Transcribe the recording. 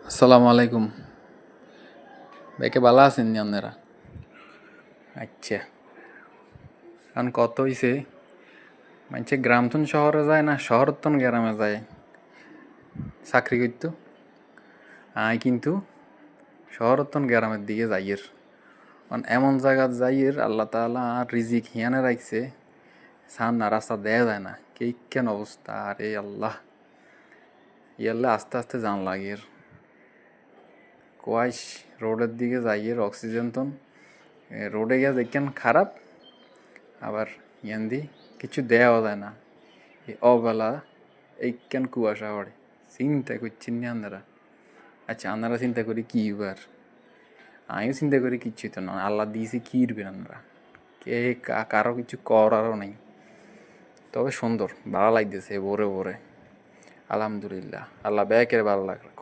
আসসালামু আলাইকুম। বেকে ভালো আছেন নি আপনারা? আচ্ছা, এখন কত হইছে মানুষে গ্রাম থন শহরে যায় না শহর থন গ্রামে যায় চাকরি করতো। আই কিন্তু শহর থন গ্রামের দিকে যাইয়ের এমন জায়গা যাইয়ের আল্লাহ তাআলা আর রিজিক হিয়ানে রাখছে সান না রাস্তা দেয়া যায় না কে কেন অবস্থা আরে আল্লাহ ইয়াল্লে আস্তে আস্তে জান লাগের কোয়াইশ রোডের দিকে যাইয়ের অক্সিজেন তন রোডে গিয়ে দেখেন খারাপ আবার ইয়ান্দি কিছু দেওয়া যায় না এই অবেলা এইখান কুয়াশা পড়ে চিন্তা করছেন না আপনারা। আচ্ছা আপনারা চিন্তা করি কি এবার আমিও চিন্তা করি কিচ্ছুই তো না আল্লাহ দিয়েছে কি ইরবেন আপনারা কে কারো কিছু করারও নেই। তবে সুন্দর ভালো লাগতেছে ভোরে ভোরে আলহামদুলিল্লাহ আল্লাহ ব্যাকের ভালো লাগলো।